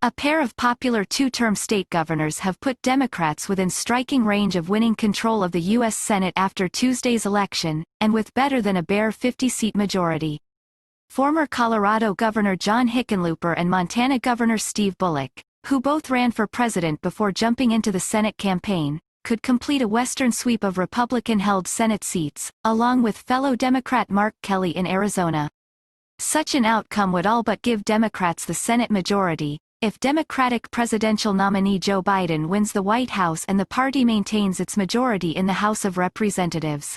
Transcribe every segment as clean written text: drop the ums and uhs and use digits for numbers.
A pair of popular two-term state governors have put Democrats within striking range of winning control of the U.S. Senate after Tuesday's election, and with better than a bare 50-seat majority. Former Colorado Governor John Hickenlooper and Montana Governor Steve Bullock, who both ran for president before jumping into the Senate campaign, could complete a western sweep of Republican-held Senate seats, along with fellow Democrat Mark Kelly in Arizona. Such an outcome would all but give Democrats the Senate majority, if Democratic presidential nominee Joe Biden wins the White House and the party maintains its majority in the House of Representatives.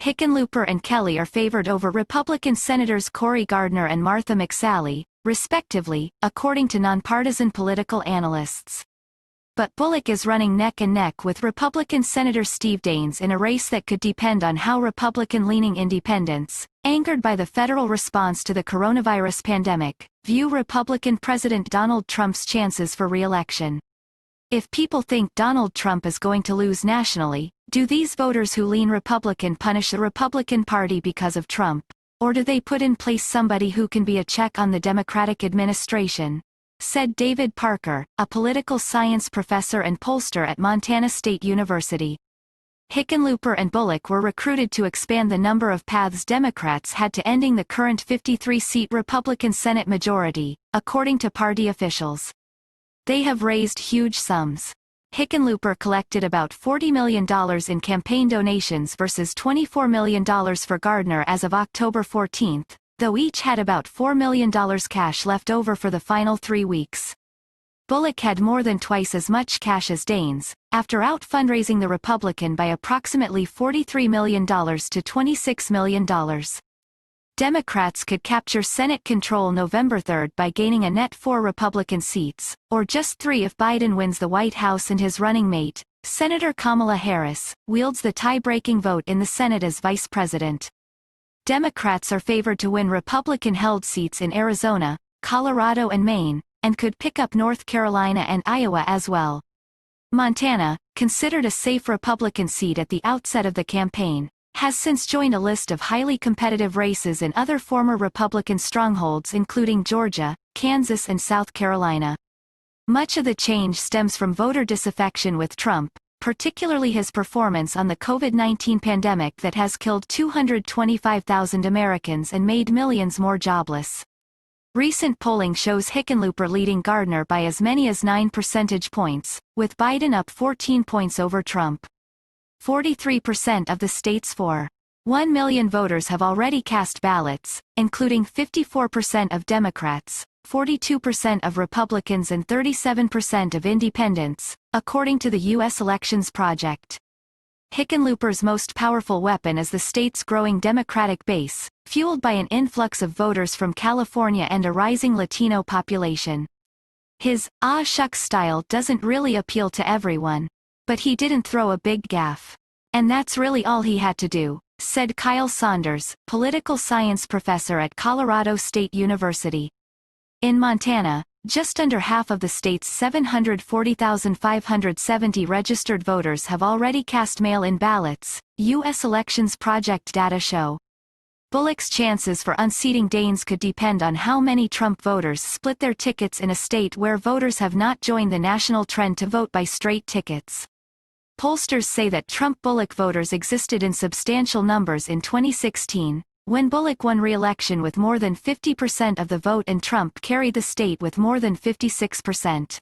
Hickenlooper and Kelly are favored over Republican Senators Cory Gardner and McSally, respectively, according to nonpartisan political analysts. But Bullock is running neck and neck with Republican Senator Steve Daines in a race that could depend on how Republican-leaning independents, angered by the federal response to the coronavirus pandemic, view Republican President Donald Trump's chances for re-election. If people think Donald Trump is going to lose nationally, do these voters who lean Republican punish the Republican Party because of Trump, or do they put in place somebody who can be a check on the Democratic administration? Said David Parker, a political science professor and pollster at Montana State University. Hickenlooper and Bullock were recruited to expand the number of paths Democrats had to ending the current 53-seat Republican Senate majority, according to party officials. They have raised huge sums. Hickenlooper collected about $40 million in campaign donations versus $24 million for Gardner as of October 14, though each had about $4 million cash left over for the final 3 weeks. Bullock had more than twice as much cash as Daines, after out-fundraising the Republican by approximately $43 million to $26 million. Democrats could capture Senate control November 3 by gaining a net 4 Republican seats, or just 3 if Biden wins the White House and his running mate, Senator Kamala Harris, wields the tie-breaking vote in the Senate as vice president. Democrats are favored to win Republican-held seats in Arizona, Colorado and Maine, and could pick up North Carolina and Iowa as well. Montana, considered a safe Republican seat at the outset of the campaign, has since joined a list of highly competitive races in other former Republican strongholds including Georgia, Kansas and South Carolina. Much of the change stems from voter disaffection with Trump, particularly his performance on the COVID-19 pandemic that has killed 225,000 Americans and made millions more jobless. Recent polling shows Hickenlooper leading Gardner by as many as 9 percentage points, with Biden up 14 points over Trump. 43% of the state's 4.1 million voters have already cast ballots, including 54% of Democrats, 42% of Republicans and 37% of independents, according to the U.S. Elections Project. Hickenlooper's most powerful weapon is the state's growing Democratic base, fueled by an influx of voters from California and a rising Latino population. His "ah shucks" style doesn't really appeal to everyone. But he didn't throw a big gaffe. And that's really all he had to do, said Kyle Saunders, political science professor at Colorado State University. In Montana, just under half of the state's 740,570 registered voters have already cast mail-in ballots, U.S. Elections Project data show. Bullock's chances for unseating Daines could depend on how many Trump voters split their tickets in a state where voters have not joined the national trend to vote by straight tickets. Pollsters say that Trump-Bullock voters existed in substantial numbers in 2016, when Bullock won re-election with more than 50% of the vote and Trump carried the state with more than 56%.